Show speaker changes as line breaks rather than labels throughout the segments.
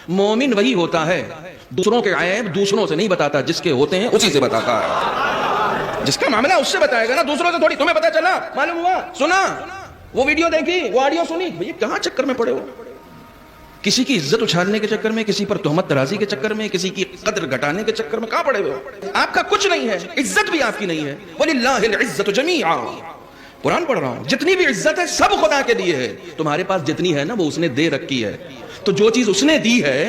مومن وہی ہوتا ہے دوسروں کے عیب دوسروں سے نہیں بتاتا، جس کے ہوتے ہیں اسی سے بتاتا ہے۔ جس کا معاملہ اس سے بتائے گا نا، دوسروں سے تھوڑی۔ تمہیں پتا چلا، معلوم ہوا، سنا، وہ ویڈیو دیکھی، وہ آڈیو سنی، بھئی کہاں چکر میں پڑے ہو؟ کسی کی عزت اچھالنے کے چکر میں، کسی پر تہمت ترازی کے چکر میں، کسی کی قدر گھٹانے کے چکر میں کہاں پڑے ہوئے ہو؟ آپ کا کچھ نہیں ہے، عزت بھی آپ کی نہیں ہے۔ وَلِلَّهِ الْعِزَّةُ جَمِيعًا، قرآن پڑھ رہا ہوں، جتنی بھی عزت ہے سب خدا کے لیے ہے۔ تمہارے پاس جتنی ہے نا وہ اس نے دے رکھی ہے، تو جو چیز اس نے دی ہے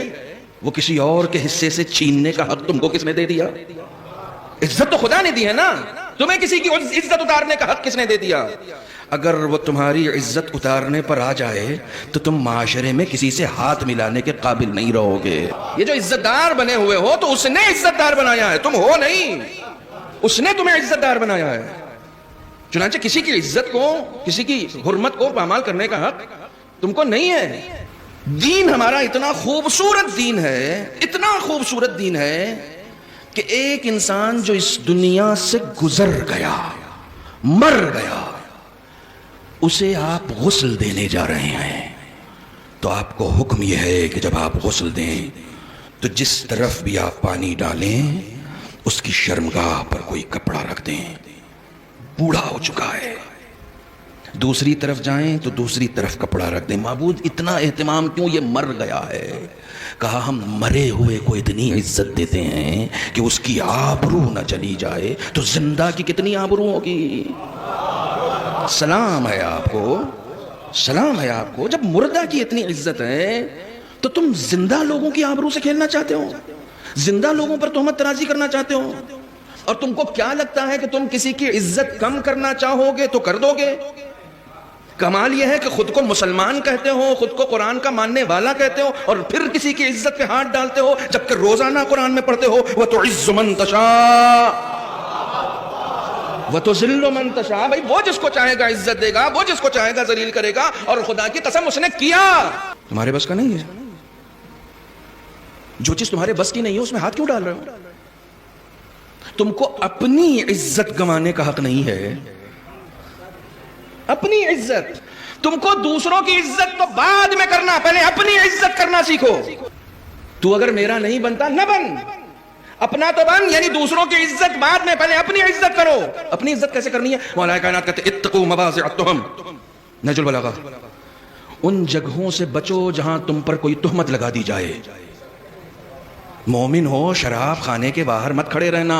وہ کسی اور کے حصے سے چھیننے کا حق تم کو کس نے دے دیا؟ عزت تو خدا نے دی ہے نا، تمہیں کسی کی عزت اتارنے کا حق کس نے دے دیا؟ اگر وہ تمہاری عزت اتارنے پر آ جائے تو تم معاشرے میں کسی سے ہاتھ ملانے کے قابل نہیں رہو گے۔ یہ جو عزت دار بنے ہوئے ہو تو اس نے عزت دار بنایا ہے، تم ہو نہیں، اس نے تمہیں عزت دار بنایا ہے۔ چنانچہ کسی کی عزت کو، کسی کی حرمت کو پامال کرنے کا حق تم کو نہیں ہے۔ دین ہمارا اتنا خوبصورت دین ہے، اتنا خوبصورت دین ہے کہ ایک انسان جو اس دنیا سے گزر گیا، مر گیا، اسے آپ غسل دینے جا رہے ہیں، تو آپ کو حکم یہ ہے کہ جب آپ غسل دیں تو جس طرف بھی آپ پانی ڈالیں اس کی شرمگاہ پر کوئی کپڑا رکھ دیں۔ بوڑھا ہو چکا ہے، دوسری طرف جائیں تو دوسری طرف کپڑا رکھ دیں۔ معبود اتنا اہتمام کیوں؟ یہ مر گیا ہے۔ کہا ہم مرے ہوئے کو اتنی عزت دیتے ہیں کہ اس کی آبرو نہ چلی جائے تو زندہ کی کتنی آبرو ہوگی؟ سلام ہے آپ کو، سلام ہے آپ کو۔ جب مردہ کی اتنی عزت ہے تو تم زندہ لوگوں کی آبرو سے کھیلنا چاہتے ہو، زندہ لوگوں پر تہمت ترازی کرنا چاہتے ہو، اور تم کو کیا لگتا ہے کہ تم کسی کی عزت کم کرنا چاہو گے تو کر دو گے؟ کمال یہ ہے کہ خود کو مسلمان کہتے ہو، خود کو قرآن کا ماننے والا کہتے ہو، اور پھر کسی کی عزت پہ ہاتھ ڈالتے ہو، جبکہ روزانہ قرآن میں پڑھتے ہو وَتُعِزُّ مَن تَشَاءُ وَتُذِلُّ مَن تَشَاءُ۔ بھائی وہ جس کو چاہے گا عزت دے گا، وہ جس کو چاہے گا ذلیل کرے گا، اور خدا کی قسم اس نے کیا۔ تمہارے بس کا نہیں ہے، جو چیز تمہارے بس کی نہیں ہے اس میں ہاتھ کیوں ڈال رہے ہو؟ تم کو اپنی عزت گنوانے کا حق نہیں ہے، اپنی عزت۔ تم کو دوسروں کی عزت تو بعد میں کرنا، پہلے اپنی عزت کرنا سیکھو۔ تو اگر میرا نہیں بنتا نہ بن، اپنا تو بن، یعنی دوسروں کی عزت بعد میں، پہلے اپنی عزت کرو۔ اپنی عزت کیسے کرنی ہے؟ مولا کائنات کہتے ہیں اتقوا مواضع التہم، نہج البلاغہ، ان جگہوں سے بچو جہاں تم پر کوئی تہمت لگا دی جائے۔ مومن ہو، شراب خانے کے باہر مت کھڑے رہنا،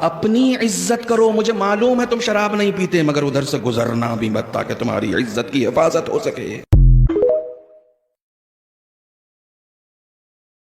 اپنی عزت کرو۔ مجھے معلوم ہے تم شراب نہیں پیتے، مگر ادھر سے گزرنا بھی مت تاکہ تمہاری عزت کی حفاظت ہو سکے۔